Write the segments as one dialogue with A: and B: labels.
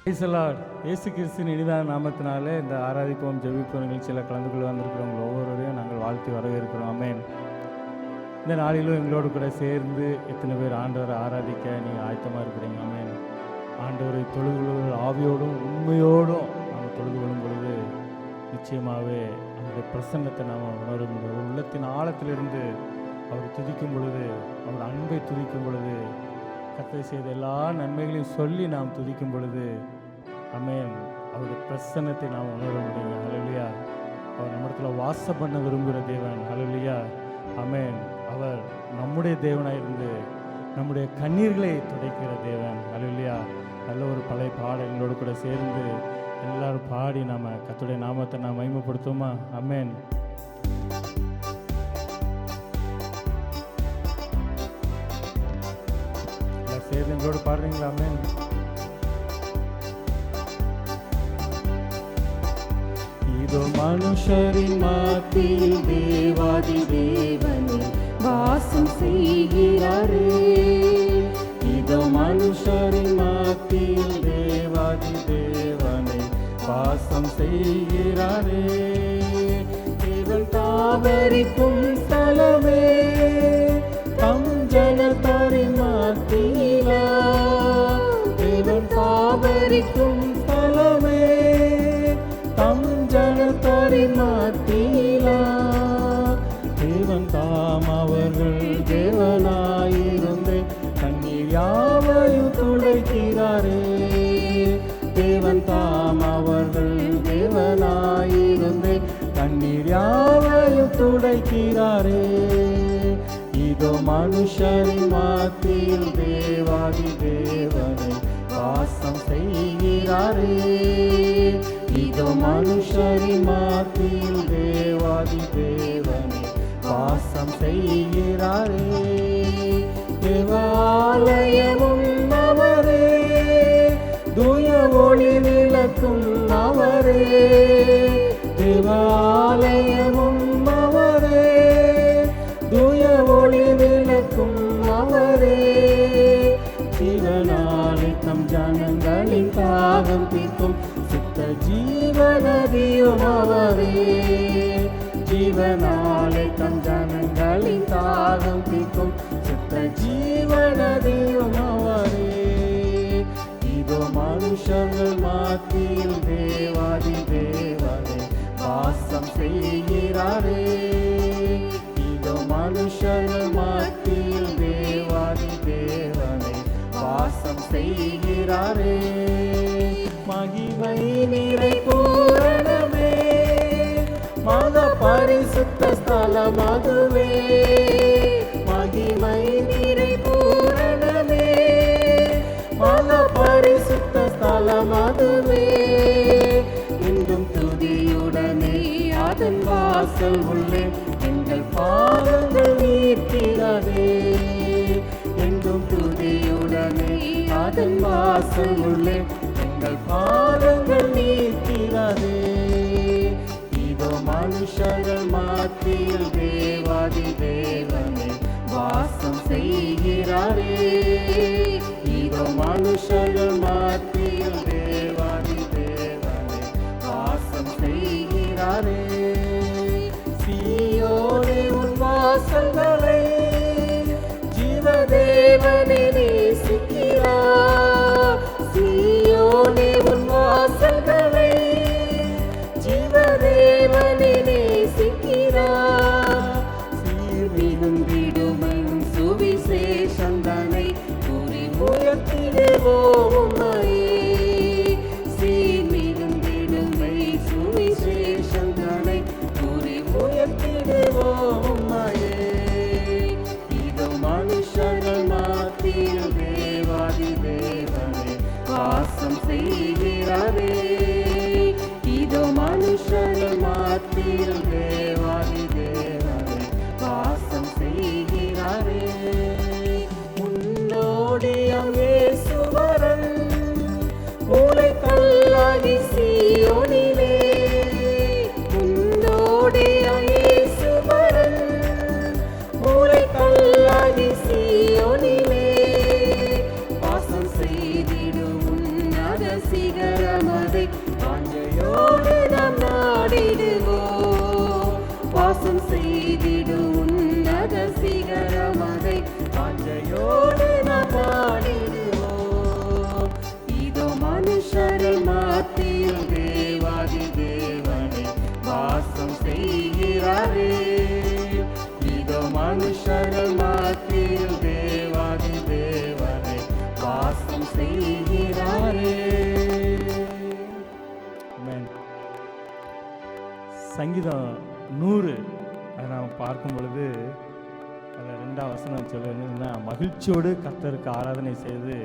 A: இயேசு கிறிஸ்துவின் இனிதான நாமத்தினாலே இந்த ஆராதிப்போம் ஜெபிப்போம் நிகழ்ச்சியில் கலந்து கொள்ள வந்திருக்கிறவங்க ஒவ்வொருவரையும் நாங்கள் வாழ்த்தி வரவேற்கிறோம். ஆமென். இந்த நாளிலும் எங்களோடு கூட சேர்ந்து எத்தனை பேர் ஆண்டவரை ஆராதிக்க நீங்கள் ஆயத்தமாக இருக்கிறீங்க? ஆமென். ஆண்டவரை தொழுது கொள்வது ஆவியோடும் உண்மையோடும் நாம் தொழுது கொள்ளும் பொழுது நிச்சயமாகவே அந்த பிரசன்னத்தை நாம் உணரும் பொழுது, உள்ளத்தின் ஆழத்திலிருந்து அவர் துதிக்கும் பொழுது, அவர் அன்பை துதிக்கும் பொழுது, கர்த்தர் செய்த எல்லா நன்மைகளையும் சொல்லி நாம் துதிக்கும் பொழுது, ஆமென், அவருடைய பிரசன்னத்தை நாம் உணர முடியும். ஹல்லேலூயா. அவர் நம்மிடத்துல வாசம் பண்ண விரும்புகிற தேவன். ஹல்லேலூயா. ஆமென். அவர் நம்முடைய தேவனாக இருந்து நம்முடைய கண்ணீர்களை துடைக்கிற தேவன். ஹல்லேலூயா. நல்ல ஒரு பழைய பாடல்களோடு கூட சேர்ந்து எல்லாரும் பாடி நாம் கர்த்தருடைய நாமத்தை நாம் மகிமைப்படுத்துவோமா? ஆமென். சேர்ந்து எங்களோடு பாடுறீங்களா? ஆமென். இதோ மனுஷரின் மத்தியில் தேவாதி தேவனே வாசம் செய்கிறாரே. இதோ மனுஷரின் மத்தியில் தேவாதி தேவனே வாசம் செய்கிறாரே. தேவன் தாவரிக்கும் ஸ்தலமே, தம் ஜனத்தாரின் மத்தியிலா. தேவன் தாவரிக்கும் ஸ்தலமே, தம் ஜனத்தாரின் மத்தியிலா. தேவன் தாம் அவர்கள் தேவனாயிருந்து கண்ணீர் யாவையும் துடைக்கிறாரே. தேவன் தாம் அவர்கள் தேவனாயிருந்து கண்ணீர் யாவையும் துடைக்கிறாரே. இதோ மனுஷரின் மத்தியில் தேவாதி தேவனை வாசம் செய்கிறாரே. இதோ மனுஷரின் மத்தியில் தேவாதி தேவனை வாசம் செய்கிறாரே. தேவாலயமும் அவரே, தூய ஒளி விளக்கும் அவரே. தேவாலயமும் அவரே, தூய ஒளி விளக்கும் அவரே. ஜீவனாலே தம் ஜனங்களின் தாகம் தீர்க்கும் சுத்த ஜீவநதியும் அவரே. ஜீவனாலே தம் ஜனங்களின் தாகம் தீர்க்கும் சுத்த ஜீவநதியும் அவரே. இதோ மனுஷர்கள் மத்தியில் தேவாதி தேவனே வாசம் செய்கிறாரே. இதோ மனுஷர்கள் மத்தியில் தேவாதி தேவனை வாசம் செய்கிறாரே. மகிமை நிறை பூரணமே, மகா பரிசுத்த ஸ்தலம் அதுவே. மகிமை நிறை பூரணமே, மகா பரிசுத்த ஸ்தலம் அதுவே. எங்கும் துதியுடனே அதன் வாசல் உள்ளே எங்கள் பாவங்கள் நீக்கிறதே. எங்கும் துதியுடனே அதன் வாசல் உள்ளே எங்கள் பாவங்கள் நீக்கிறதே. இதோ மனுஷர்கள் மத்தியில் தேவாதி தேவனே வாசம் செய்கிறாரே. இதோ மனுஷர்கள் மத்தியில் தேவாதி தேவனே வாசம் செய்கிறாரே. சீயோனே உன் வாசல்களை ஜீவதேவனே நேசிக்கிறார். சீயோனே உன் வாசல்களை ஜீவதேவனே நேசிக்கிறார். சீர்மிகுந்திடுமன் சுவிசேஷந்தனை கூறி உயர்த்திடுவோம் உம்மையே. சீர்மிகுந்திடுமை சுவிசேஷந்தனை கூறி உயர்த்திடுவோம் உம்மையே. இதோ மனுஷர்கள் மத்தியில் தேவாதி தேவனே வாசம் செய்கிறாரே. இதோ மனுஷர்கள் மத்தியில் தேவாதி தேவனே வாசம் செய்கிறாரே. முன்னோடியாம் இயேசுவரன் மூலைக்கல்லாகி சீயோனிலே. முன்னோடியாம் இயேசுவரன் மூலைக்கல்லாகி சீயோனிலே வாசம் செய்திடும் உன்னத சிக
B: வாசம் செய்கிறாரே.
A: ஆமென். சங்கீதம் 100 அதை நாம் பார்க்கும் பொழுது அதில் 2ஆம் வசனம் சொல்லுன்னா, மகிழ்ச்சியோடு கர்த்தருக்கு ஆராதனை செய்து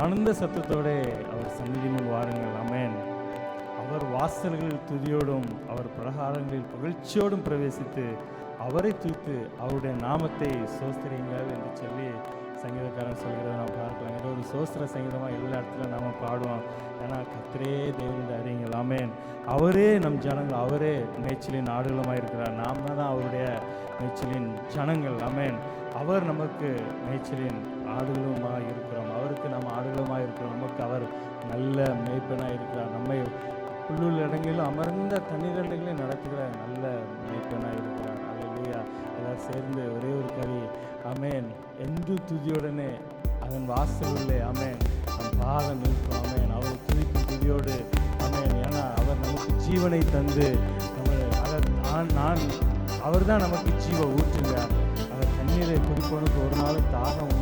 A: ஆனந்த சத்தத்தோட அவர் சந்நிதி முன் வாருங்கள். ஆமென். அவர் வாசல்களில் துதியோடும் அவர் பிரகாரங்களில் புகழ்ச்சியோடும் பிரவேசித்து அவரை தூத்து அவருடைய நாமத்தை சோஸ்திரிங்கள் என்று சொல்லி சங்கீதக்காரன் சொல்கிறத நாம் பார்க்கலாம். இது ஒரு சோஸ்திர சங்கீதமாக எல்லா இடத்துலையும் நாம் பாடுவோம். ஏன்னா கர்த்தரே தேவனுடைய அறியுங்கள். ஆமென். அவரே நம் ஜனங்கள், அவரே மேய்ச்சலின் ஆடுகளுமாக இருக்கிறார். நாம் தான் அவருடைய மேய்ச்சலின் ஜனங்கள். ஆமென். அவர் நமக்கு மேய்ச்சலின் ஆடுகளுமாக இருக்கிறோம். அவருக்கு நாம் ஆடுகளுமாக இருக்கிறோம். நமக்கு அவர் நல்ல மேய்ப்பனாக இருக்கிறார். நம்மை புல்லுள்ள இடங்களிலும் அமர்ந்த தண்ணீரண்டைகளில் நடத்துகிற நல்ல மேய்ப்பனாக இருக்கிறார். அல்லேலூயா. எல்லாரும் சேர்ந்து ஒரே ஒரு கவி. ஆமென். என்று துதியுடனே அதன் வாசலிலே ஆமென் நம் பாதம் நிற்கும். ஆமென். அவர் துதிக்கும் துதியோடு ஆமென். ஏன்னா அவர் நமக்கு ஜீவனை தந்து அவர் தான் நமக்கு ஜீவ ஊற்றுகிறார். அவர் தண்ணீரை குடிப்பவனுக்கு ஒரு நாளும் தாகம்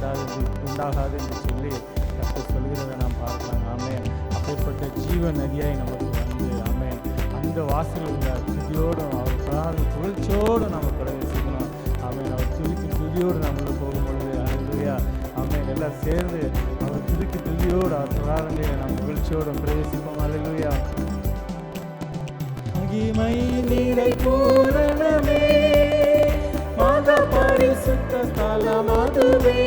A: உண்டாகாது என்று சொல்லி கர்த்தர் சொல்கிறதை நாம் பார்க்கலாம். ஆமென். அப்பேற்பட்ட ஜீவ நதியாய் நமக்கு வந்து ஆமென் அந்த வாசலில் துதியோடும் அவர் பிரார்த்தனை புகழ்ச்சியோடு நாம் பிரவேசிக்கணும். ஆமென். அவர் துதிக்கும் துதியோடு நம்மள போகும்பொழுது அல்லேலூயா ஆமென் எல்லாம் சேர்ந்து அவர் துதிக்கும் துதியோடு அவர் பிரார்த்தனையை நாம் புகழ்ச்சியோடு பிரவேசிப்போம். அல்லேலூயா.
B: மகிமை நிறை பூரணமே மகா பரிசுத்த ஸ்தலம் அதுவே.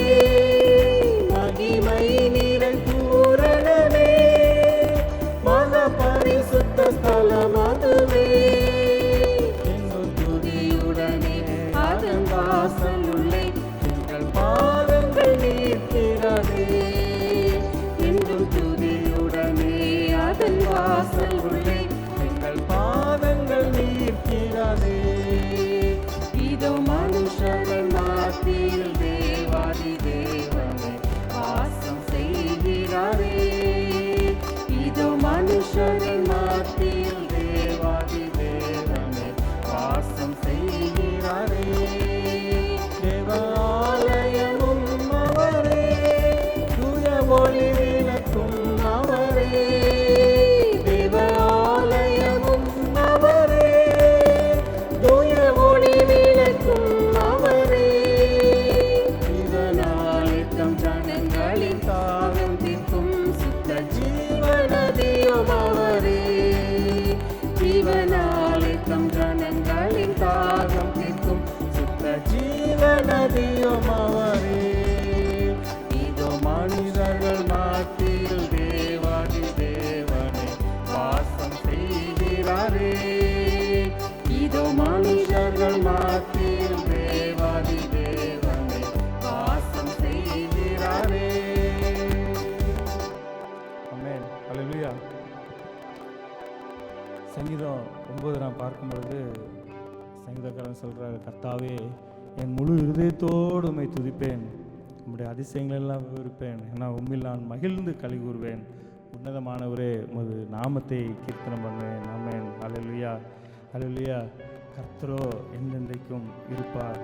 B: மகிமை நிறை பூரணமே மகா பரிசுத்த ஸ்தலம் அதுவே. எங்கள் துதியுடனே அதன் வாசல் உள்ளே எங்கள் பாதங்கள் நிற்கிறதே. எங்கள் துதியுடனே அதன் வாசல் உள்ளே பாதங்கள் நீர்க்கிறதே. இதோ மனுஷரின் மத்தியில் தேவாதி தேவனே வாசம் செய்கிறாரே. இதோ மனுஷரின் மத்தியில் தேவாதி தேவனே வாசம் செய்கிறாரே. தேவாலயமும் அவரே தூய ஒளி விளக்கும் அவரே. ஜீவனாலித்தம் ஜனங்களின் தாகம் தீர்க்கும் சுத்த ஜீவநதியும் அவரே. இதோ மனிதர்கள் மத்தியில் தேவாதி தேவனே வாசம் செய்கிறாரே. இதோ மனுஷர்கள் மத்தியில் தேவாதி தேவனே வாசம் செய்கிறாரே.
A: ஆமென். அல்லேலூயா. சங்கீதம் 9 நாம் பார்க்கும் பொழுது சங்கீதக்காரன் சொல்கிறார், கர்த்தாவே என் முழு இருதயத்தோடு உம்மை துதிப்பேன், உம்முடைய அதிசயங்களெல்லாம் விவரிப்பேன். ஏன்னா உம்மில் நான் மகிழ்ந்து களி கூறுவேன். உன்னதமானவரே உமது நாமத்தை கீர்த்தனம் பண்ணுவேன். ஆமென். அல்லேலூயா. அல்லேலூயா. கர்த்தரோ என்னென்றைக்கும் இருப்பார்.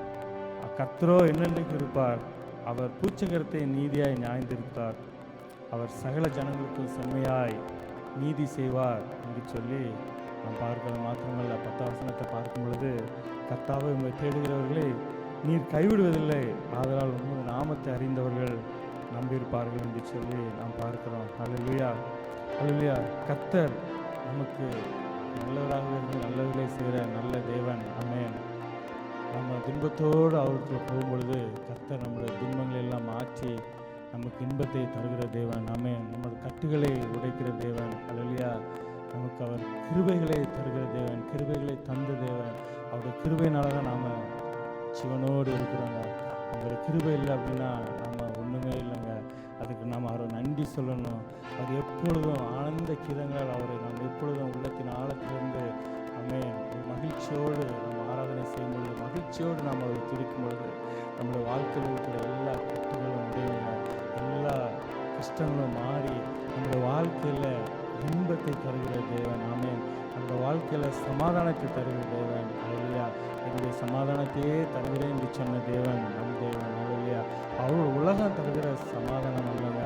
A: கர்த்தரோ என்னென்றைக்கும் இருப்பார். அவர் பூச்சக்கரத்தை நீதியாய் நியாயந்திருப்பார். அவர் சகல ஜனங்களுக்கும் செம்மையாய் நீதி செய்வார் என்று சொல்லி நாம் பார்க்கிறது மாத்திரமல்ல. 10ஆம் வசனத்தை பார்க்கும் பொழுது, கர்த்தாவை உம்மை தேடுகிறவர்களை நீர் கைவிடுவதில்லை, ஆதலால் உமது நாமத்தை அறிந்தவர்கள் நம்பியிருப்பார்கள் என்று சொல்லி நாம் பார்க்கிறோம். அல்லேலூயா. அல்லேலூயா. கர்த்தர் நமக்கு நல்லவராக இருந்து நல்லவர்களை செய்கிற நல்ல தேவன். ஆமென். நம்ம துன்பத்தோடு அவருக்கு போகும்பொழுது கர்த்தர் நம்முடைய துன்பங்களை எல்லாம் மாற்றி நமக்கு இன்பத்தை தருகிற தேவன். ஆமென். நமது கட்டுகளை உடைக்கிற தேவன். அல்லேலூயா. நமக்கு அவர் கிருபைகளை தருகிற தேவன், கிருபைகளை தந்த தேவன். அவருடைய கிருபையினால தான் நாம் ஜீவனோடு இருக்கிறோங்க. அவருடைய கிருபை இல்லை அப்படின்னா நம்ம ஒன்றுமே இல்லைங்க. அதுக்கு நாம் அவரை நன்றி சொல்லணும். அது எப்பொழுதும் ஆனந்த கீதங்களால் அவரை நாம் எப்பொழுதும் உள்ளத்தின் ஆழத்திலிருந்து ஆமென் மகிழ்ச்சியோடு நம்ம ஆராதனை செய்யும் பொழுது, மகிழ்ச்சியோடு நாம் அவரை துதிக்கும் பொழுது நம்முடைய வாழ்க்கையில் இருக்கிற எல்லா கட்டுகளும் உடையுங்க, எல்லா கஷ்டங்களும் மாறி நம்முடைய வாழ்க்கையில் இன்பத்தை தருகிற தேவன். ஆமென். அந்த வாழ்க்கையில் சமாதானத்தை தருகிற தேவன். அல்லேலூயா. என்னுடைய சமாதானத்தையே தருகிறேன் என்று சொன்ன தேவன் நம் தேவன். அல்லேலூயா. அவர் உலகம் தருகிற சமாதானம் அல்லங்க,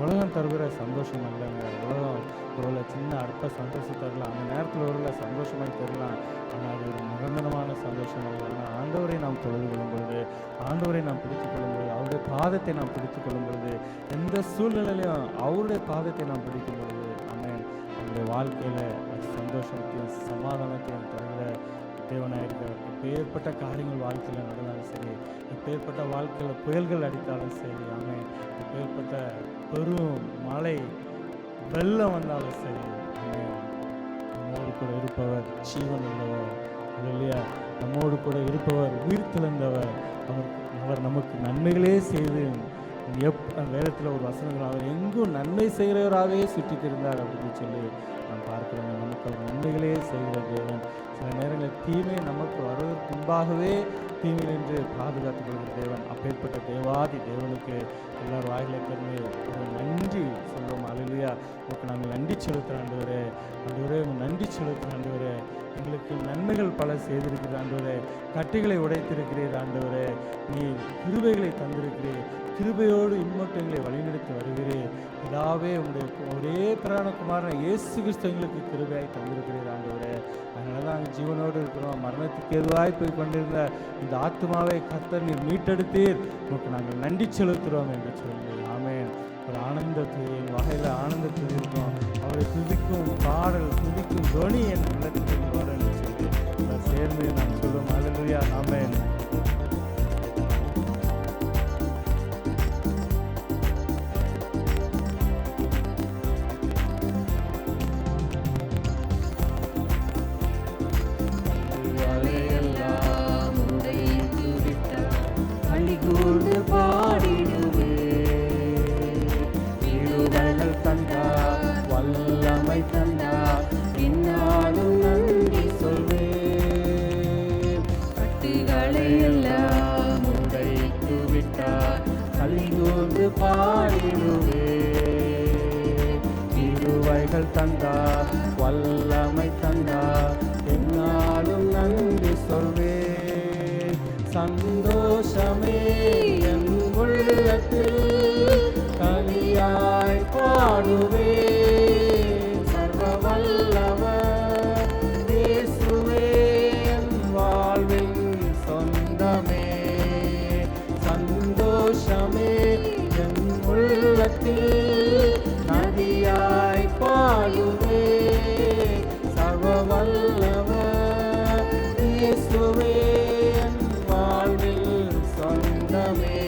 A: உலகம் தருகிற சந்தோஷம் அல்லங்க. உலகம் ஒரு சின்ன அற்ப சந்தோஷம் தரலாம், அந்த நேரத்தில் ஒரு சந்தோஷமாக தரலாம், ஆனால் அது ஒரு நிரந்தரமான சந்தோஷம் அல்ல. ஆனால் ஆண்டவரை நாம் தொழுது கொள்ளும் பொழுது, ஆண்டவரை நாம் பிடித்துக் கொள்ளும் பொழுது, அவருடைய பாதத்தை நாம் பிடித்துக் கொள்ளும் பொழுது, எந்த சூழ்நிலையிலையும் அவருடைய பாதத்தை நாம் பிடிக்கும் பொழுது ஆமென், நம்முடைய வாழ்க்கையில் சந்தோஷத்தையும் சமாதானத்தையும் தருகிற தேவனாக இருக்கிறார். எப்பேற்பட்ட காரியங்கள் வாழ்க்கையில் நடந்தாலும் சரி, எப்பேற்பட்ட வாழ்க்கையில் புயல்கள் அடித்தாலும் சரி, ஆமென், எப்பேற்பட்ட பெரும் மழை வெள்ளம் வந்தாலும் சரி, ஆமென், நம்மோடு கூட இருப்பவர் ஜீவன் உள்ளவர், இல்லையா, நம்மோடு கூட இருப்பவர் உயிர் திழந்தவர், அவர் நமக்கு நன்மைகளே செய்து வேதத்தில் ஒரு வசனங்கள் அவர் எங்கும் நன்மை செய்கிறவராகவே சுற்றி திரிந்தார் அப்படின்னு சொல்லி நாம் பார்க்கிறோம். நமக்கு அவர் நன்மைகளே செய்கிற தேவன். சில நேரங்களில் தீமை நமக்கு வருவதற்கு முன்பாகவே தீமையில் என்று பாதுகாத்துக் கொள்கிற தேவன். அப்பேற்பட்ட தேவாதி தேவனுக்கு எல்லாரும் வாயிலை திறந்து ஒரு நன்றி சொல்லுவோம். அல்லேலூயா. உங்களுக்கு நாங்கள் நன்றி செலுத்துகிற ஆண்டவரே, ஆண்டவரே நன்றி செலுத்துகிற ஆண்டவரே, எங்களுக்கு நன்மைகள் பல செய்திருக்கிற ஆண்டவரே, கட்டுகளை உடைத்திருக்கிறீர் ஆண்டவரே, நீ கிருபைகளை தந்திருக்கிறீர், கிருபையோடு இம்மட்டும் எங்களை வழிநடத்தி வருகிறேன். இதாவே உங்களுடைய ஒரே பிரான குமாரன் இயேசு கிறிஸ்து எங்களுக்கு கிருபையாய் தந்திருக்கிறீர் ஆண்டவரே. அதனால தான் நாங்கள் ஜீவனோடு இருக்கிறோம். மரணத்துக்கு எதுவாய் போய் கொண்டிருந்த இந்த ஆத்மாவை கர்த்தர் நீர் மீட்டெடுத்தீர், உங்களுக்கு நாங்கள் நன்றி செலுத்துகிறோம் என்று சொல்லி ஆமென். ஒரு ஆனந்தத்தின் வகையில் ஆனந்தத்தில் இருக்கும். அவரை துதிக்கும் பாடல், துதிக்கும் துணி என் உள்ளத்தில் வரும் என்று சொல்லி சேர்ந்து நான் சொல்லுவோம். அல்லேலூயா. ஆமென். கிருபைகள் தந்தார், வல்லமை தந்தார், என்னாலும் நன்றி சொல்வேன். சந்தோஷமே என் உள்ளத்தில் கனியாய் பாடுவேன். சர்வ வல்லவர் இயேசுவே என் வாழ்வின் சொந்தமே. சந்தோஷமே என் உள்ளத்தில் நதியாய் பாடுவே. சர்வ வல்லவர் இயேசுவே என் வாழ்வில் சொந்தமே.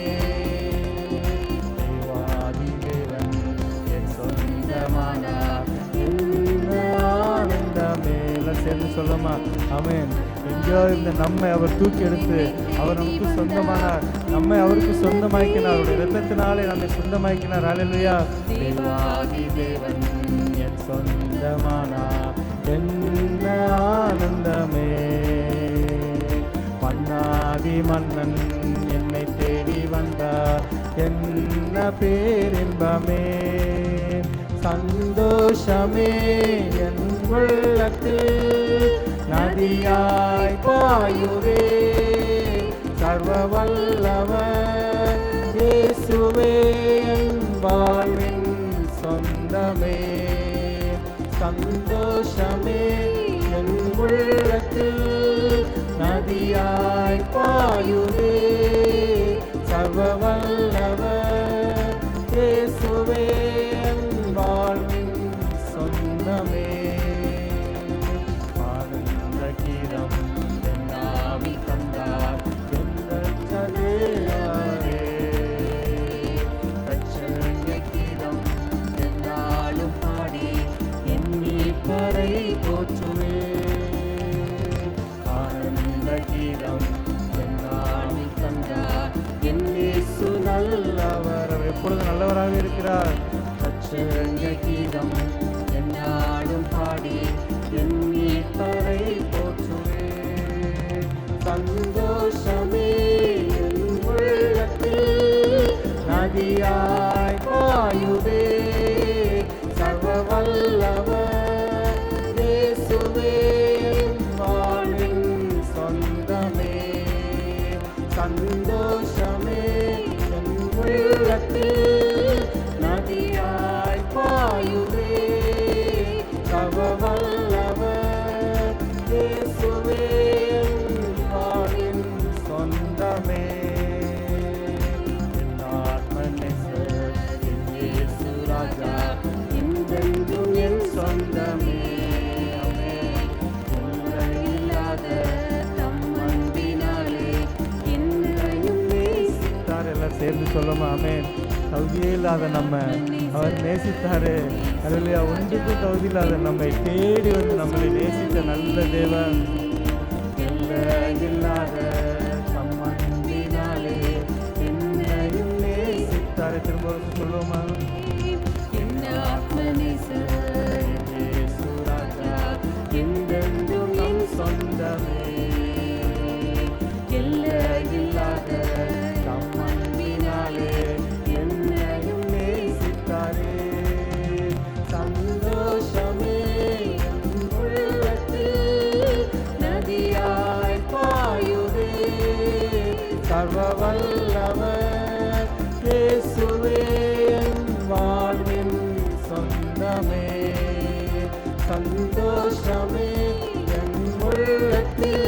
A: தேவாதி தேவன் என் சொந்தமானார், என்ன ஆனந்தமே. எல்லாம் சேர்ந்து சொல்லுமா ஆமென். எங்கேயோ இந்த நம்மை அவர் தூக்கி எடுத்து அவர் நமக்கு சொந்தமானார், நம்மை அவருக்கு சொந்தமாக்கினார், அவருடைய இரத்தத்தினாலே நம்மை சொந்தமாக்கினார். அல்லேலூயா. தேவாதி தேவன் என் சொந்தமானார், என்ன ஆனந்தமே. மன்னாதி மன்னன் என்னை தேடி வந்தார், என்ன பேரின்பமே. சந்தோஷமே என் உள்ளத்தில் நதியாய் பாயுவே. சர்வ வல்லவர் இயேசுவே என் வாழ்வின் சொந்தமே. சந்தோஷமே என் உள்ளத்தில் நதியாய் பாயுவே. சர்வ வல்லவர் இயேசுவே என் வாழ்வின் சொந்தமே. ஆனந்த கீதம் என் ஆவி தந்தார், எங்கள் சதேயாரே. ரட்சணிய கீதம் என்னாலும் பாடி என் மீட்பரை போற்றுவே. ஆனந்த கீதம் என் ஆவி தந்தார், என் இயேசு நல்லவர், அவர் எப்பொழுது நல்லவராக இருக்கிறார். ரட்சணிய கீதம் என்னாலும் பாடி என் மீட்பரை போற்றுவே. சந்தோஷமே என் உள்ளத்தில் நதியாய் பாயுவே. சர்வ வல்லவர் இயேசுவே என் வாழ்வின் சொந்தமே. சந்தோஷமே என் உள்ளத்தில் நதி
B: சொந்தமே. ஆமென். எல்லை இல்லாத தம் அன்பினாலே என்னையும் நேசித்தார்.
A: எல்லாம் சேர்ந்து சொல்லுமா? ஆமென். தகுதியே இல்லாத நம்ம அவர் நேசித்தாரு. அல்லேலூயா. ஒன்றுக்கும் தகுதி இல்லாத நம்மை தேடி வந்து நம்மளை நேசித்த நல்ல தேவன்.
B: எல்லை இல்லாத தம் அன்பினாலே என்னையும் நேசித்தார்.
A: திரும்ப சொல்லுவோமா?
B: என் ஆத்மநேசர் இயேசு ராஜா என்றென்றும் என் சொந்தமே. எல்லை இல்லாத தம் அன்பினாலே என்னையும் நேசித்தாரே. சந்தோஷமே என் உள்ளத்தில் நதியாய் பாயுதே. சர்வ வல்லவர் இயேசுவே என் வாழ்வின் சொந்தமே. சந்தோஷமே என் உள்ளத்தில்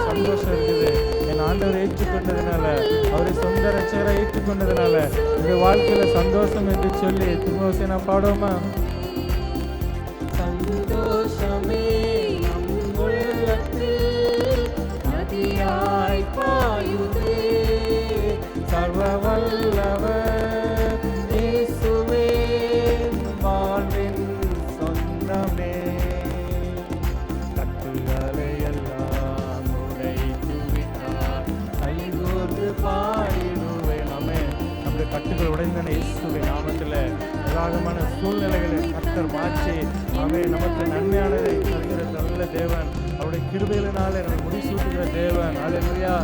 A: சந்தோஷம் இருக்குது. என் ஆண்டவரை ஏற்றுக்கொண்டதுனால, அவரை சொந்த ரட்சகரை ஏற்றுக்கொண்டதுனால இந்த வாழ்க்கையில சந்தோஷம் என்று சொல்லி திரும்ப நான் பாடுவோமா?
B: சந்தோஷமே என் உள்ளத்தில் நதியாய் பாயுதே. சர்வ வல்லவர் இயேசுவே வாழ்வின் சொந்தமே. கட்டுகளை எல்லாம் உடைத்து விட்டார். கைகோர்த்து பாடிடுவேன்.
A: ஆமென். நம்முடைய கட்டுகள் உடைந்தன இயேசுவின் நாமத்தில். ஏராளமான சூழ்நிலைகளை கர்த்தர் மாற்றி நமக்கு நன்மையானதை தருகிற நல்ல தேவன். அவருடைய கிருபையினாலே நம்மை முடிசூட்டுகிற தேவன். அல்லேலூயா.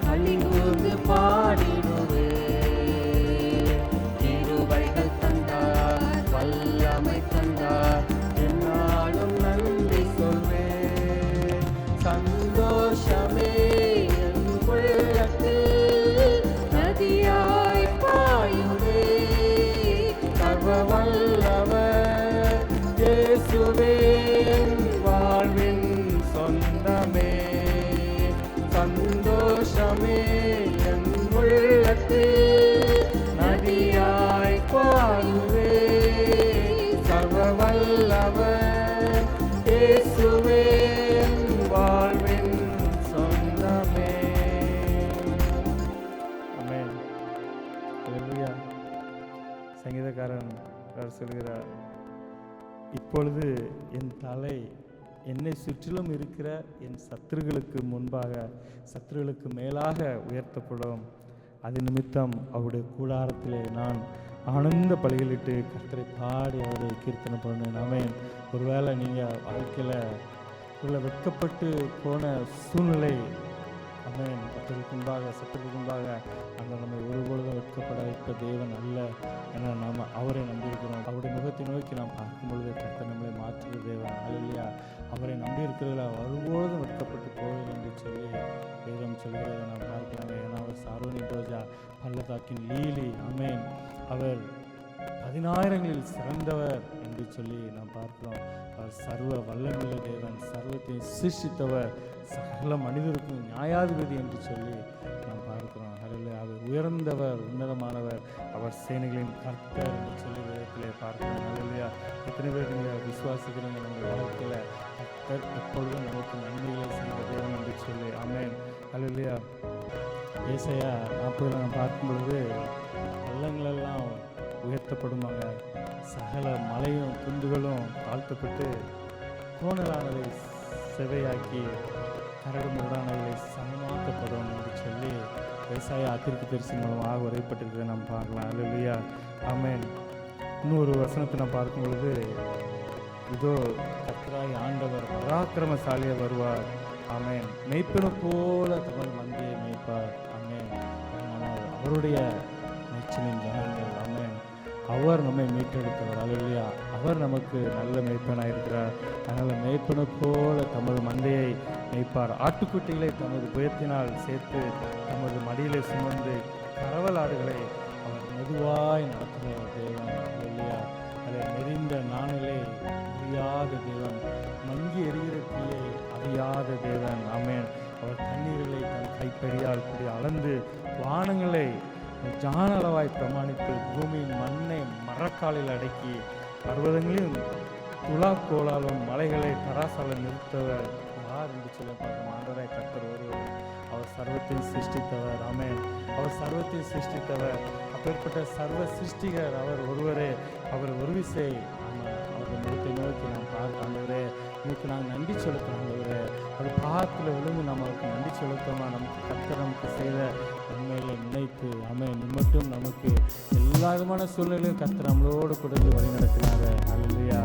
B: கைகோர்த்து பாடிடுவேன். கிருபைகள் தந்தார், வல்லமை தந்தார், என்னாலும் நன்றி சொல்வேன். சந்தோஷமே என் உள்ளத்தில் நதியாய் பாயுதே. சர்வ வல்லவர் இயேசுவே என் வாழ்வின் சொந்தமே. சந்தோஷமே என் உள்ளத்தில் நதியாய் பாயுதே. சர்வ வல்லவர் இயேசுவே என் வாழ்வின் சொந்தமே.
A: ஆமென். அல்லேலூயா. சங்கீதக்காரன் சொல்கிறார், இப்பொழுது என் தலை என்னை சுற்றிலும் இருக்கிற என் சத்துருக்களுக்கு முன்பாக, சத்துருக்களுக்கு மேலாக உயர்த்தப்படும். அது நிமித்தம் அவருடைய கூடாரத்திலே நான் ஆனந்த பலிகளிட்டு கர்த்தரை பாடி அவரை கீர்த்தனை பண்ணுவேன். ஆமென். ஒருவேளை நீங்கள் வாழ்க்கையில் உள்ள வெட்கப்பட்டு போன சூழ்நிலை, ஆமென், கர்த்தருக்கு முன்பாக சத்துருக்கு முன்பாக அந்த நம்மை ஒருபொழுதும் வெட்கப்பட வைத்த தேவன் அல்ல. ஏன்னா நாம் அவரை நம்பியிருக்கிறோம். அவருடைய முகத்தை நோக்கி நாம் பார்க்கும் பொழுது கர்த்தர் நம்மளை மாற்றுகிற தேவன். அல்லையா. அவரை நம்பியிருக்கிறதில்ல ஒருபொழுதும் வெட்கப்பட்டு போவதில்லை என்று சொல்லி வேதம் சொல்கிறத நாம் பார்க்கலாம். ஏன்னா அவர் சாரோனின் ரோஜா, பள்ளத்தாக்கின் லீலி. ஆமென். அவர் 10,000ங்களில் சிறந்தவர் என்று சொல்லி நாம் பார்க்கிறோம். அவர் சர்வ வல்லமுள்ள தேவன், சர்வத்தை சிருஷ்டித்தவர், சகல மனிதருக்கும் நியாயாதிபதி என்று சொல்லி நாம் பார்க்கிறோம். அதில் அவர் உயர்ந்தவர், உன்னதமானவர், அவர் சேனைகளின் கர்த்தர் என்று சொல்லி வேதத்திலே பார்க்கிறோம். அல்லையா. எத்தனை பேர் நீங்கள் விசுவாசிக்கிறீங்க? உங்கள் வாழ்க்கையில் கர்த்தர் எப்பொழுதும் நமக்கு நன்மைகளை செய்த தேவன் என்று சொல்லி. ஆமென். அல்லையா. ஏசாயா 40 நாம் பார்க்கும் பொழுது பள்ளங்களெல்லாம் உயர்த்தப்படுமாங்க, சகல மலையும் குன்றுகளும் தாழ்த்தப்பட்டு கோணலானதை செவையாக்கி கரடு முரடானவர்களை சமமாக்கப்படும் என்று சொல்லி ஏசாயா தீர்க்கதரிசி மூலமாக உரைப்பட்டிருக்கிறத நாம் பார்க்கலாம். அல்லேலூயா. ஆமென். இன்னொரு வசனத்தை நாம் பார்க்கும் பொழுது, இதோ கர்த்தராகிய ஆண்டவர் பராக்கிரமசாலியாக வருவார். ஆமென். மெய்ப்பென போல தமது மந்தையை மேய்ப்பார். ஆமென். அவருடைய மேய்ச்சலின் ஜனங்கள். ஆமென். அவர் நம்மை மீட்டெடுத்தவர். அல்லேலூயா. அவர் நமக்கு நல்ல மேய்ப்பனாக இருக்கிறார். அதனால் மேய்ப்பனை போல தமது மந்தையை மேய்ப்பார். ஆட்டுக்குட்டிகளை தமது புயத்தினால் சேர்த்து தமது மடியிலே சுமந்து கரவல் ஆடுகளை அவர் மெதுவாய் நடத்துகிற தேவன். அல்லேலூயா. அதை நெறிந்த நாணிலே அறியாத தேவன், மங்கி எரிகிற தீயை அறியாத தேவன். ஆமென். அவர் தண்ணீர்களை தன் கைப்படியால் இப்படி அளந்து வானங்களை ஜான அளவாய் பிரமாணித்து பூமியின் மண்ணை மரக்காலில் அடக்கி பர்வதங்களில் துலாக்கோளாலும் மலைகளை தராசால நிறுத்தவர் யார் என்று சொல்ல பார்க்கும் ஆண்டவரை கர்த்தர் ஒருவர். அவர் சர்வத்தையும் சிருஷ்டித்தவர். ஆமென். அவர் சர்வத்தையும் சிருஷ்டித்தவர். அப்பேற்பட்ட சர்வ சிருஷ்டிகர் அவர் ஒருவரே. அவர் ஒரு விசை அவருடைய முகத்தை நோக்கி நாம் பார்க்க ஆண்டவரே, உங்களுக்கு நாங்கள் நன்றி செலுத்தோம் ஆண்டவரே. அது பாதத்தில் விழுந்து நம்ம அவருக்கு நன்றி செலுத்தோமா, நமக்கு கர்த்தர் நமக்கு செய்த உண்மையில நினைத்து ஆமென். மட்டும் நமக்கு எல்லா விதமான சூழ்நிலையும் கர்த்தர் நம்மளோடு கொடுத்து வழி நடத்தினார். அல்லேலூயா.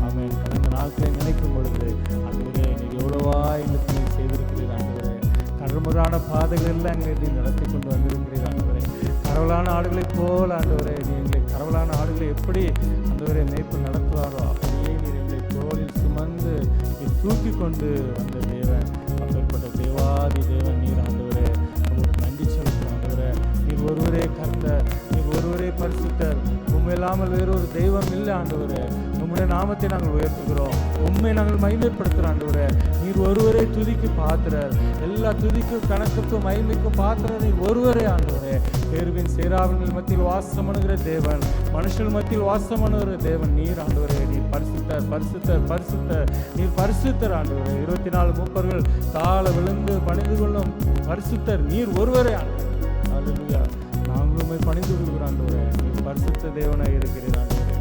A: ஆமென். கடந்த நாட்களை நினைக்கும் பொழுது ஆண்டவரே, நீர் எவ்வளவா எங்களுக்கு நீர் செய்திருக்கிறீர் ஆண்டவரே. கருமுறான பாதைகளில் எங்களை நடத்தி கொண்டு வந்திருக்கிறீர் ஆண்டவரே. கரவலான ஆடுகளைப் போல் ஆண்டவரே, நீ எங்களை கரவலான ஆடுகளை எப்படி ஆண்டவரே மேய்ப்பு நடத்துவாரோ அப்படியே நீர் எங்களை தோளில் சுமந்து நீர் தூக்கி கொண்டு வந்த தேவன். அப்பேற்பட்ட தேவாதி தேவன் நீர் ஆண்டவரே. உங்களுக்கு நன்றி செலுத்தும் ஆண்டவரே. நீர் ஒருவரே கர்த்தர், நீர் ஒருவரே பரிசுத்தர். உண்மை இல்லாமல் வேறொரு தெய்வம் இல்லை ஆண்டவரே. உம்முடைய நாமத்தை நாங்கள் உயர்த்துகிறோம். உண்மை நாங்கள் மகிமைப்படுத்துகிறோம் ஆண்டவரே. நீர் ஒருவரே துதிக்கு பாத்திரர். எல்லா துதிக்கும் கணக்குக்கும் மகிமைக்கும் பாத்திரர் நீர் ஒருவரே ஆண்டவரே. பேருவின் சேராவின் மத்தியில் வாசம் பண்ணுகிற தேவன், மனுஷன் மத்தியில் வாசம் பண்ணுகிற தேவன் நீர் ஆண்டவரே. நீர் பரிசுத்தர், பரிசுத்தர், பரிசுத்தர். நீர் பரிசுத்தர் ஆண்டவரே. 24 மூப்பர்கள் தாழ விழுந்து பணிந்து கொள்ளும் பரிசுத்தர் நீர் ஒருவரே ஆண்டவரே. அல்லேலூயா. நாங்களுமே பணிந்து கொள்கிறோம் ஆண்டவரே. நீர் பரிசுத்த தேவனாய் இருக்கிறீர் ஆண்டவரே.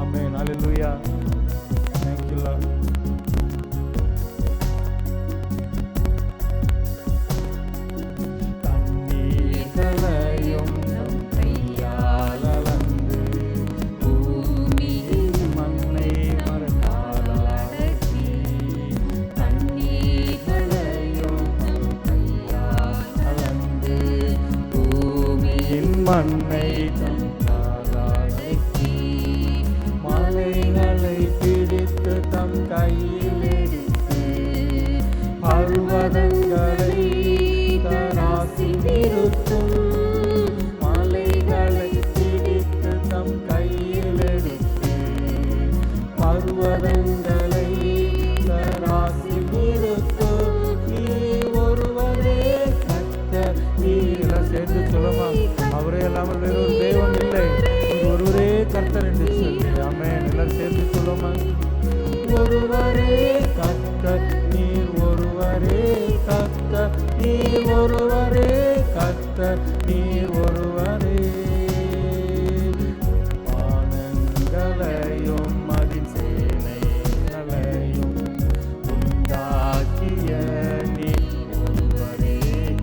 A: ஆமென். அல்லேலூயா. Thank you Lord. தண்ணீர்களையும் நம் கையால் அளந்து பூமியின் மண்ணை மரத்தால் அடக்கி, தண்ணீர்களையும் நம் கையால் அளந்து பூமியின் மண்ணை தம் மலைகளை பிடித்து தம் கையில் எடுத்து பர்வதங்களை தராசி நிறுத்தும். மலைகளை பிடித்து தம் கையில் எடுத்து பர்வதங்களை தராசி நிறுத்தும். நீ ஒருவரே கர்த்தர். நீர் சேர்ந்து சொல்லுமா, அவரே இல்லாமல் வேறொரு தெய்வம் இல்லை, ஒருவரே கர்த்தர் என்று சொல்லி. ஆமென். எல்லாரும் சேர்ந்து சொல்லுமா, ஒருவரே கர்த்தர், நீர் ஒருவரே கர்த்தர், நீர் ஒருவரே கர்த்தர், நீர் ஒருவரே. வானங்களையும் அதின் சேனைகளையும் உண்டாக்கிய நீர் ஒருவரே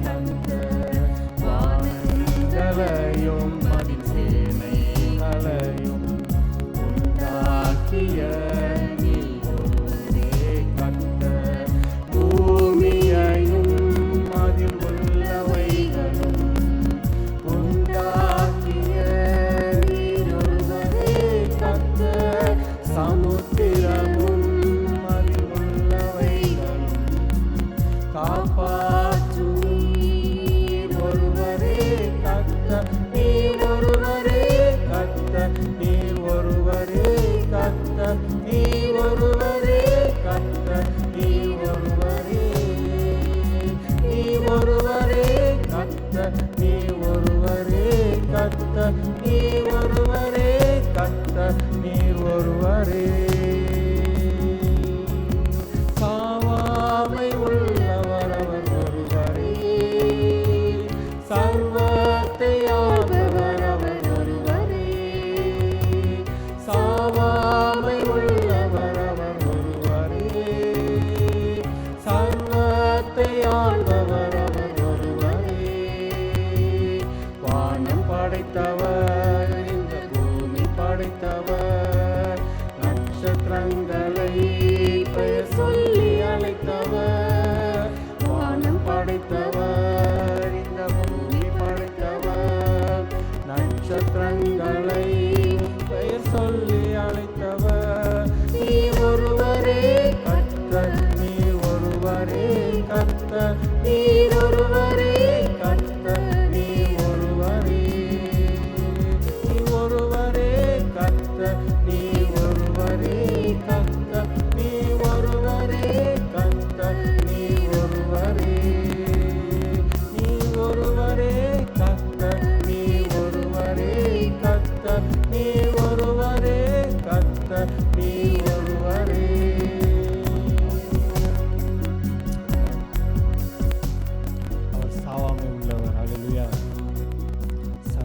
A: கர்த்தர். வானங்களையும் அதின் சேனைகளையும் உண்டாக்கிய நீர் ஒருவரே கர்த்தர். பூமியையும் அதில் உள்ளவைகளும் உண்டாக்கிய நீர் ஒருவரே கர்த்தர். சமுத்திரமும் அதில் உள்ளவைகளும் காப்பாற்றும் நீர் ஒருவரே கர்த்தர். நீர் ஒருவரே கர்த்தர், நீர் ஒருவரே கர்த்தர், நீர் ஒருவரே கர்த்தர், நீர் ஒருவரே. நீர் ஒருவரே கர்த்தர், நீர் ஒருவரே கர்த்தர், நீர் ஒருவரே கர்த்தர், நீர் ஒருவரே. சாவாமை உள்ளவர் அவர் ஒருவரே. சர்வத்தை ஆண்டவர் அவர் ஒருவரே. சாவாமை உள்ளவர் அவர் ஒருவரே. சர்வத்தை ஆண்டவர் அவர் ஒருவரே. வானம் படைத்தவர், இந்த பூமி படைத்தவர், நட்சத்திரங்களை பெயர் சொல்லி அழைத்தவர். வானம் படைத்தவர், இந்த பூமி படைத்தவர், நட்சத்திரங்களை பெயர் சொல்லி அழைத்தவர். நீ ஒருவரே கர்த்தர், நீ ஒருவரே கர்த்தர், நீர் ஒருவரே கர்த்தர், நீ ஒருவரே. நீ ஒருவரே கர்த்தர், நீ ஒருவரே கர்த்தர்,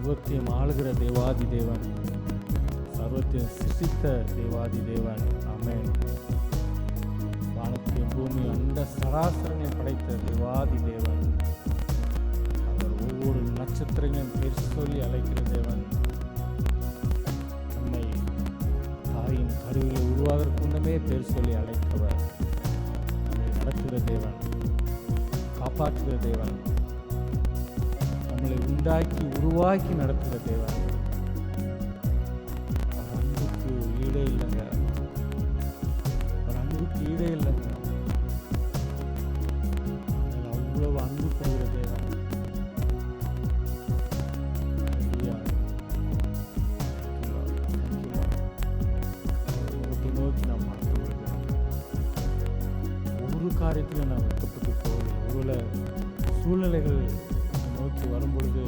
A: சர்வத்தையும் ஆளுகிற தேவாதி தேவன், சர்வத்தையும் சிருஷ்டித்த தேவாதி தேவன். ஆமென். வானத்தையும் பூமி அண்ட சராசரங்களையும் படைத்த தேவாதி தேவன். அவர் ஒவ்வொரு நட்சத்திரங்களையும் பேர் சொல்லி அழைக்கிற தேவன். நம்மை தாயின் கருவிலை உருவாவதற்கு முன்னமே பேர் சொல்லி அழைத்தவர். நம்மை நடத்துகிற தேவன், காப்பாற்றுகிற தேவன், நம்மளை உண்டாக்கி உருவாக்கி நடத்துகிற தேவன். அவர் அன்புக்கு ஈடே இல்லைங்க. அவர் அன்புக்கு ஈடே இல்லைங்க. அவ்வளவு அன்பு கொடுக்கிற தேவன். நோக்கி நாம் பார்க்கிறோம். ஒரு காரியத்திலும் நாம் வெட்கப்பட்டு போவது. ஒருவேளை சூழ்நிலைகள் நோக்கி வரும்பொழுது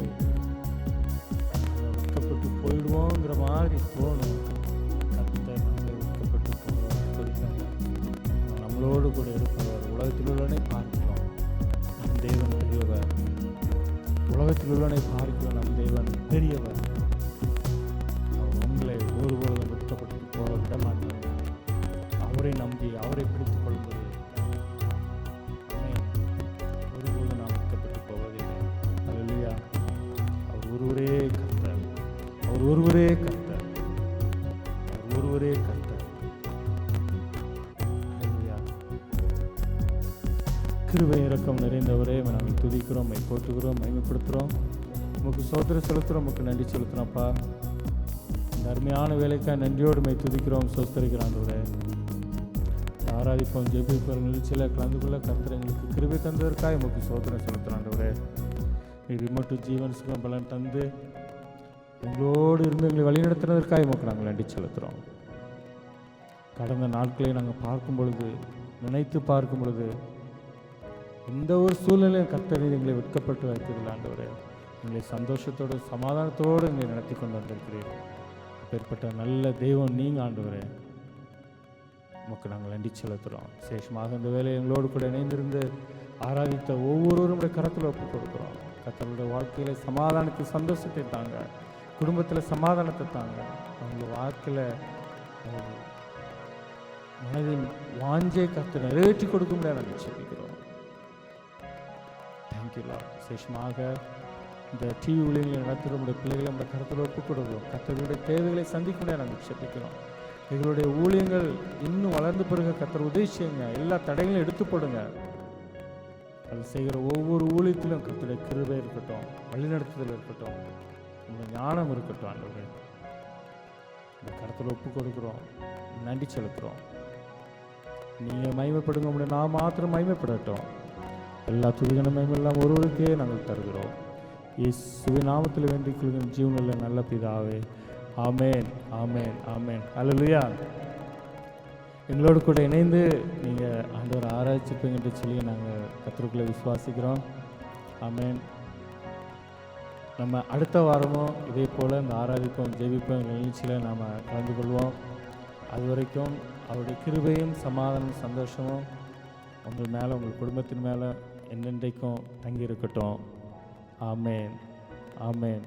A: வெட்கப்பட்டு போயிடுவோங்கிற மாதிரி தோணும். கர்த்தர் நம்மளை வெட்கப்பட்டு போகிறோம். நம்மளோடு கூட இருப்பவர். உலகத்தில் உள்ளவனை பார்க்கிறோம், நம் தேவன் பெரியவர். உலகத்தில் உள்ளவனை பார்க்கிறோம், நம் தேவன் பெரியவர். அவர் உங்களை ஒருபொழுதும் வெட்கப்பட்டு போக விட மாட்டார். அவரை நம்பி அவரை பிடித்துக் கொள்வது ஒருபோது நாம் வெட்கப்பட்டு போவதில்லை. அல்லேலூயா. அவர் ஒருவரே கர்த்தர், அவர் ஒருவரே கர்த்தர், அவர் ஒருவரே கர்த்தர். அல்லேலூயா. கிருபை இரக்கம் நிறைந்தவரே, நாங்கள் துதிக்கிறோம், போற்றுகிறோம், மகிமைப்படுத்துகிறோம். உமக்கு ஸ்தோத்திரம் செலுத்துகிறோம், உமக்கு நன்றி செலுத்துகிறோம்ப்பா. இந்த அருமையான வேலைக்காக நன்றியோடு துதிக்கிறோம், ஸ்தோத்திரிக்கிறோம் ஆண்டவரே. ஆராதிப்போம், ஜெபிப்போம், நிகழ்ச்சியில் கலந்து கொள்ள கர்த்தர் எங்களுக்கு கிருபை தந்ததற்காக உமக்கு ஸ்தோத்திரம் செலுத்துகிறோம் ஆண்டவரே. நீர் இம்மட்டு ஜீவன் சுகம் பலன் தந்து எங்களோடு இருந்து எங்களை வழிநடத்துனதற்காக உமக்கு நாங்கள் நன்றி செலுத்துகிறோம். கடந்த நாட்களை நாங்கள் பார்க்கும் பொழுது, நினைத்து பார்க்கும் பொழுது, எந்த ஒரு சூழ்நிலையும் கர்த்தர் எங்களை வெட்கப்பட்டு வைக்கிறதில்லை ஆண்டவரே. எங்களை சந்தோஷத்தோடு சமாதானத்தோடு எங்களை நடத்தி கொண்டு வந்திருக்கிறீர். அப்பேற்பட்ட நல்ல தெய்வம் நீங்கள் ஆண்டவரே. உமக்கு நாங்கள் நன்றி செலுத்துகிறோம். விசேஷமாக இந்த வேலை எங்களோடு கூட இணைந்திருந்து ஆராதித்த ஒவ்வொருவரும் கரத்தில் ஒப்புக் கொடுக்குறோம். கர்த்தருடைய வாழ்க்கையில் சமாதானத்தை, சந்தோஷத்தை தாங்க. குடும்பத்தில் சமாதானத்தை தாங்க. அவங்க வாழ்க்கையில் மனதின் வாஞ்சை கர்த்தர் நிறைவேற்றி கொடுக்க முடியாது நாங்கள் செபிக்கிறோம். தேங்க்யூலா. விசேஷமாக இந்த டிவி ஊழியர்களை நடத்துகிற நம்முடைய பிள்ளைகளை நம்ம கருத்தில் ஒப்புக் கொடுக்கிறோம். கர்த்தருடைய தேவைகளை சந்திக்க முடியாது நாங்கள் செபிக்கிறோம். எங்களுடைய ஊழியங்கள் இன்னும் வளர்ந்து பிறகு கர்த்தர் உதவி செய்யுங்க. எல்லா தடைகளையும் எடுத்து போடுங்க. அது செய்கிற ஒவ்வொரு ஊழியத்திலும் கர்த்தருடைய கிருபை இருக்கட்டும், வழிநடத்துதல் இருக்கட்டும், இந்த ஞானம் இருக்கட்டும் ஆண்டவரே. இந்த கருத்தில் ஒப்புக் கொடுக்குறோம், நன்றி செலுத்துகிறோம். நீங்கள் மகிமைப்படுங்க முடியும், நான் மாத்திரம் மகிமைப்படட்டும். எல்லா துதிகன மகிமெல்லாம் ஒருவருக்கே நாங்கள் தருகிறோம். இயேசுவின் நாமத்தில் வேண்டிக் கொள்கிற ஜீவனுள்ள நல்ல பிதாவே, ஆமேன், ஆமேன், ஆமேன். அல்லேலூயா. எங்களோடு கூட இணைந்து நீங்கள் ஆண்டவரை ஆராய்ச்சிப்பீங்கன்னு சொல்லி நாங்கள் கர்த்தருக்குள்ளே விசுவாசிக்கிறோம். ஆமேன். நம்ம அடுத்த வாரமும் இதே போல் இந்த ஆராதிப்போம், ஜெபிப்போம் நிகழ்ச்சியில் நாம் கலந்து கொள்வோம். அது வரைக்கும் அவருடைய கிருபையும் சமாதானம் சந்தோஷமும் உங்கள் மேலே, உங்கள் குடும்பத்தின் மேலே என்னென்றைக்கும் தங்கி இருக்கட்டும். ஆமேன், ஆமேன்.